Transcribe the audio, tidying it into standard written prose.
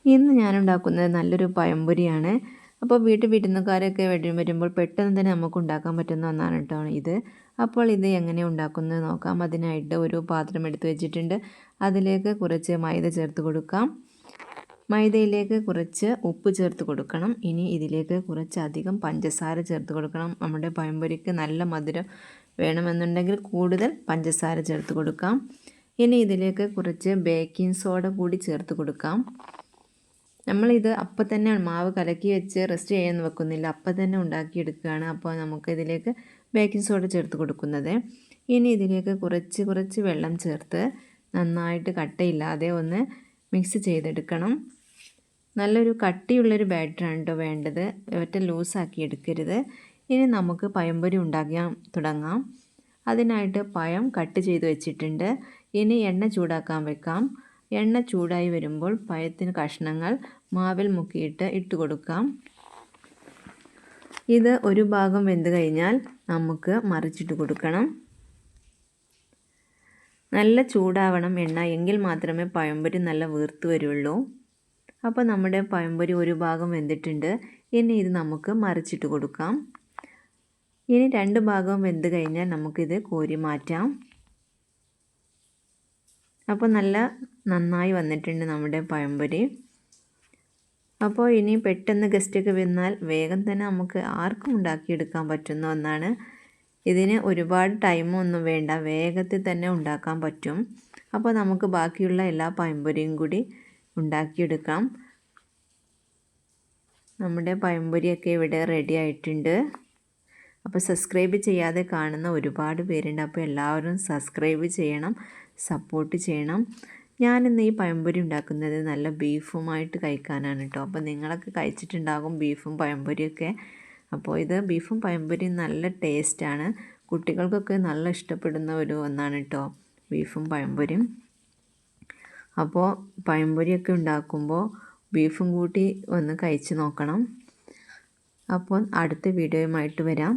ഇന്ന് ഞാൻ ഉണ്ടാക്കുന്നത് നല്ലൊരു പഴംപൊരിയാണ്. അപ്പോൾ വിരുന്നുകാരൊക്കെ വരുമ്പോൾ പെട്ടെന്ന് തന്നെ നമുക്ക് ഉണ്ടാക്കാൻ പറ്റുന്ന ഒന്നാണ് കേട്ടോ ഇത്. അപ്പോൾ ഇത് എങ്ങനെ ഉണ്ടാക്കുന്നത് നോക്കാം. അതിനായിട്ട് ഒരു പാത്രം എടുത്ത് വെച്ചിട്ടുണ്ട്. അതിലേക്ക് കുറച്ച് മൈദ ചേർത്ത് കൊടുക്കാം. മൈദയിലേക്ക് കുറച്ച് ഉപ്പ് ചേർത്ത് കൊടുക്കണം. ഇനി ഇതിലേക്ക് കുറച്ചധികം പഞ്ചസാര ചേർത്ത് കൊടുക്കണം. നമ്മുടെ പഴംപൊരിക്ക് നല്ല മധുരം വേണമെന്നുണ്ടെങ്കിൽ കൂടുതൽ പഞ്ചസാര ചേർത്ത് കൊടുക്കാം. ഇനി ഇതിലേക്ക് കുറച്ച് ബേക്കിംഗ് സോഡ കൂടി ചേർത്ത് കൊടുക്കാം. നമ്മളിത് അപ്പം തന്നെ മാവ് കലക്കി വെച്ച് റെസ്റ്റ് ചെയ്യാൻ വെക്കുന്നില്ല, അപ്പം തന്നെ ഉണ്ടാക്കിയെടുക്കുകയാണ്. അപ്പോൾ നമുക്കിതിലേക്ക് ബേക്കിംഗ് സോഡ ചേർത്ത് കൊടുക്കുന്നത്. ഇനി ഇതിലേക്ക് കുറച്ച് വെള്ളം ചേർത്ത് നന്നായിട്ട് കട്ടയില്ലാതെ ഒന്ന് മിക്സ് ചെയ്തെടുക്കണം. നല്ലൊരു കട്ടിയുള്ളൊരു ബാറ്ററാണ് കേട്ടോ വേണ്ടത്, ഒറ്റ ലൂസാക്കി എടുക്കരുത്. ഇനി നമുക്ക് പഴംപൊരി ഉണ്ടാക്കാൻ തുടങ്ങാം. അതിനായിട്ട് പഴം കട്ട് ചെയ്ത് വെച്ചിട്ടുണ്ട്. ഇനി എണ്ണ ചൂടാക്കാൻ വെക്കാം. എണ്ണ ചൂടായി വരുമ്പോൾ പഴത്തിന് കഷ്ണങ്ങൾ മാവിൽ മുക്കിയിട്ട് ഇട്ട് കൊടുക്കാം. ഇത് ഒരു ഭാഗം വെന്ത് കഴിഞ്ഞാൽ നമുക്ക് മറിച്ചിട്ട് കൊടുക്കണം. നല്ല ചൂടാവണം എണ്ണ, എങ്കിൽ മാത്രമേ പഴംപൊരി നല്ല വീർത്ത് വരുള്ളൂ. അപ്പോൾ നമ്മുടെ പഴംപൊരി ഒരു ഭാഗം വെന്തിട്ടുണ്ട്. ഇനി ഇത് നമുക്ക് മറിച്ചിട്ട് കൊടുക്കാം. ഇനി രണ്ട് ഭാഗവും വെന്ത് കഴിഞ്ഞാൽ നമുക്കിത് കോരി മാറ്റാം. അപ്പോൾ നന്നായി വന്നിട്ടുണ്ട് നമ്മുടെ പഴംപൊരി. അപ്പോൾ ഇനി പെട്ടെന്ന് ഗസ്റ്റൊക്കെ വന്നാൽ വേഗം തന്നെ നമുക്ക് ആർക്കും ഉണ്ടാക്കിയെടുക്കാൻ പറ്റുന്ന ഒന്നാണ്. ഇതിന് ഒരുപാട് ടൈമൊന്നും വേണ്ട, വേഗത്തിൽ തന്നെ ഉണ്ടാക്കാൻ പറ്റും. അപ്പോൾ നമുക്ക് ബാക്കിയുള്ള എല്ലാ പഴംപൊരിയും കൂടി ഉണ്ടാക്കിയെടുക്കാം. നമ്മുടെ പഴംപൊരിയൊക്കെ ഇവിടെ റെഡി ആയിട്ടുണ്ട്. അപ്പോൾ സബ്സ്ക്രൈബ് ചെയ്യാതെ കാണുന്ന ഒരുപാട് പേരുണ്ട്. അപ്പോൾ എല്ലാവരും സബ്സ്ക്രൈബ് ചെയ്യണം, സപ്പോർട്ട് ചെയ്യണം. ഞാനിന്ന് ഈ പഴംപൊരി ഉണ്ടാക്കുന്നത് നല്ല ബീഫുമായിട്ട് കഴിക്കാനാണ് കേട്ടോ. അപ്പോൾ നിങ്ങളൊക്കെ കഴിച്ചിട്ടുണ്ടാകും ബീഫും പഴംപൊരിയൊക്കെ. അപ്പോൾ ഇത് ബീഫും പഴംപൊരിയും നല്ല ടേസ്റ്റാണ്. കുട്ടികൾക്കൊക്കെ നല്ല ഇഷ്ടപ്പെടുന്ന ഒരു ഒന്നാണ് കേട്ടോ ബീഫും പഴംപൊരിയും. അപ്പോൾ പഴംപൊരിയൊക്കെ ഉണ്ടാക്കുമ്പോൾ ബീഫും കൂട്ടി ഒന്ന് കഴിച്ച് നോക്കണം. അപ്പോൾ അടുത്ത വീഡിയോയുമായിട്ട് വരാം.